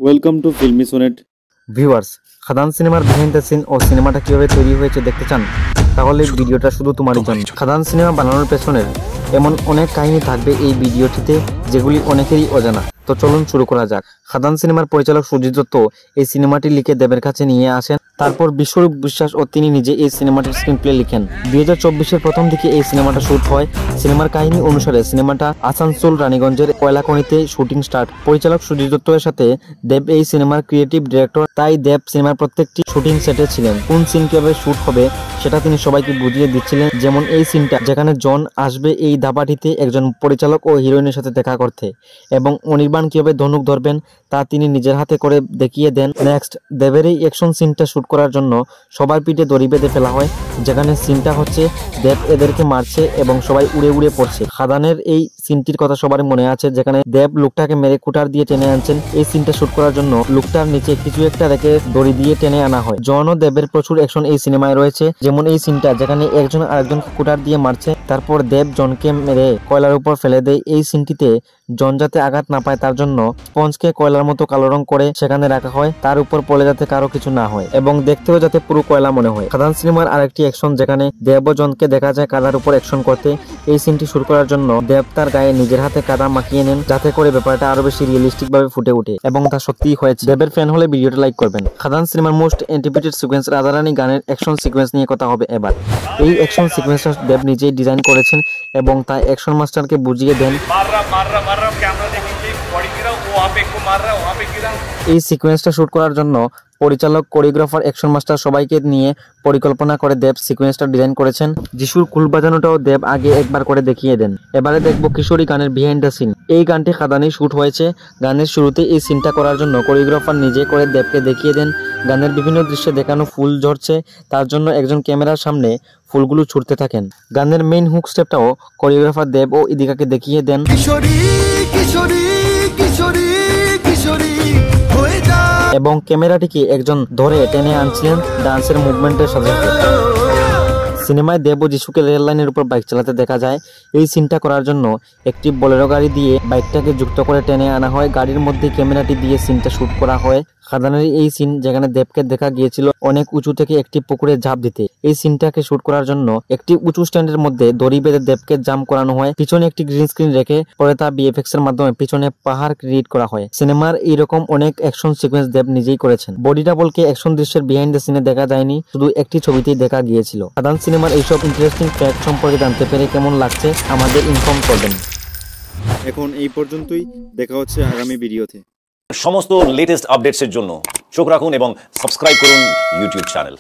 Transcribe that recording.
Welcome to filmy sonnet. Viewers, Khadaan সিনেমার behind the scene ও সিনেমাটা কিভাবে তৈরি হয়েছে দেখতে চান? তাহলে ভিডিওটা শুধু তোমারই জন্য। খাদান সিনেমা বানানোর পেছনের এমন অনেক কাহিনী থাকবে এই ভিডিওটিতে, যেগুলি অনেকেরই অজানা। তো চলুন শুরু করা যাক। খাদান সিনেমার পরিচালক সুজিত দত্ত এই সিনেমাটি লিখে দেবের কাছে নিয়ে আসেন। তারপর বিশ্বরূপ বিশ্বাস ও তিনি নিজে এই সিনেমাটির স্ক্রিনপ্লে লিখেন। 2024-এর প্রথম দিকে এই সিনেমাটা শুট হয়। সিনেমার কাহিনী অনুসারে সিনেমাটা আসানসোল রানীগঞ্জের কয়লা খনিতে শুটিং স্টার্ট। পরিচালক সুজিত দত্তের সাথে দেব এই সিনেমার ক্রিয়েটিভ ডিরেক্টর, তাই দেব সিনেমার প্রত্যেকটি শুটিং সেটে ছিলেন। কোন সিন কিভাবে শুট হবে সেটা তিনি সবাইকে বুঝিয়ে দিচ্ছিলেন। যেমন এই সিনটা যেখানে জন আসবে এই ধাবাটিতে একজন পরিচালক ও হিরোইনের সাথে দেখা করতে, এবং অনির্বাণ কিভাবে ধনুক ধরবেন তা তিনি নিজের হাতে করে দেখিয়ে দেন। নেক্সট, দেবের এই অ্যাকশন সিনটা শুট করার জন্য সবার পিঠে দড়ি বেঁধে ফেলা হয়, যেখানে সিনটা হচ্ছে দেব এদেরকে মারছে এবং সবাই উড়ে উড়ে পড়ছে। খাদানের এই সিনটির কথা সবার মনে আছে, যেখানে দেব লোকটাকে মেরে কুটার দিয়ে টেনে আনছেন। এই সিনটা শুট করার জন্য লোকটার নিচে কিছু একটা রেখে দড়ি দিয়ে টেনে আনা হয়। জন ও দেবের প্রচুর অ্যাকশন এই সিনেমায় রয়েছে, যেমন এই সিনটা যেখানে একজন আরেকজনকে কুটার দিয়ে মারছে, তারপর দেব জনকে মেরে কয়লার উপর ফেলে দেয়। এই সিনটিতে জন যাতে আঘাত না পায় তার জন্য স্পঞ্জকে কয়লার মতো কালো রং করে সেখানে রাখা হয়, তার উপর পড়ে যাতে কারো কিছু না হয় এবং দেখতেও যাতে পুরো কয়লা মনে হয়। খাদান সিনেমার আরেকটি অ্যাকশন যেখানে দেব ও জনকে দেখা যায় কাদার উপর অ্যাকশন করতে। এই সিনটি শুরু করার জন্য দেব তার গায়ে নিজের হাতে কাদা মাখিয়ে নেন, যাতে করে ব্যাপারটা আরো বেশি রিয়েলিস্টিক ভাবে ফুটে ওঠে, এবং তা সত্যিই হয়েছে। দেবের ফ্যান হলে ভিডিওটা লাইক করবেন। খাদান সিনেমার মোস্ট এন্টিপিটেড সিকোয়েন্স রাধারানী গানের অ্যাকশন সিকোয়েন্স নিয়ে কথা হবে এবার। এই অ্যাকশন সিকোয়েন্সটা দেব নিজেই ডিজাইন করেছেন এবং তা অ্যাকশন মাস্টারকে বুঝিয়ে দেন। এই সিকোয়েন্সটা শুট করার জন্য পরিচালক, কোরিওগ্রাফার, অ্যাকশন মাস্টার সবাইকে নিয়ে পরিকল্পনা করে দেব সিকোয়েন্সটা ডিজাইন করেছেন। যিশুর কুল বাজানোটাও দেব আগে একবার করে দেখিয়ে দেন। এবারে দেখবো কিশোরী গানের বিহাইন্ড দ্য সিন। এই গানটি খাদানে শুট হয়েছে। গানের শুরুতে এই সিনটা করার জন্য কোরিওগ্রাফার নিজে করে দেবকে দেখিয়ে দেন। গানের বিভিন্ন দৃশ্যে দেখানো ফুল ঝরছে, তার জন্য একজন ক্যামেরার সামনে ফুলগুলো ছুটতে থাকেন। গানের মেইন হুক স্টেপটাও কোরিওগ্রাফার দেব ও ইদিকাকে দেখিয়ে দেন। এবং ক্যামেরাটিকে একজন ধরে টেনে আনছিলেন ডান্সের মুভমেন্টের সাথে। সিনেমায় দেব ও যিশুকে রেল লাইনের উপর বাইক চালাতে দেখা যায়। এই সিনটা করার জন্য একটি বোলেরো গাড়ি দিয়ে বাইকটাকে যুক্ত করে টেনে আনা হয়। গাড়ির মধ্যে ক্যামেরাটি দিয়ে সিনটা শুট করা হয়। খাদানের এই সিন যেখানে দেবকে দেখা গিয়েছিল অনেক উঁচু থেকে একটি পুকুরে ঝাঁপ দিতে। এই সিনটাকে শুট করার জন্য একটি উঁচু স্ট্যান্ডের মধ্যে দড়ি বেঁধে দেবকে জাম্প করানো হয়। পিছনে একটি গ্রিন স্ক্রিন রেখে পরে তা বিএফএক্স এর মাধ্যমে পিছনে পাহাড় ক্রিয়েট করা হয়। সিনেমার এইরকম অনেক অ্যাকশন সিকোয়েন্স দেব নিজেই করেছেন। বডি ডাবলকে অ্যাকশন দৃশ্যের বিহাইন্ড দ্য সিনে দেখা যায়নি, শুধু একটি ছবিতেই দেখা গিয়েছিল। খাদান সিনেমার এইসব ইন্টারেস্টিং ফ্যাক্ট সম্পর্কে জানতে পেরে কেমন লাগছে আমাদের ইনফর্ম করবেন। এখন এই পর্যন্তই, দেখা হচ্ছে আগামী ভিডিওতে। সমস্ত লেটেস্ট আপডেটসের জন্য চোখ রাখুন এবং সাবস্ক্রাইব করুন ইউটিউব চ্যানেল।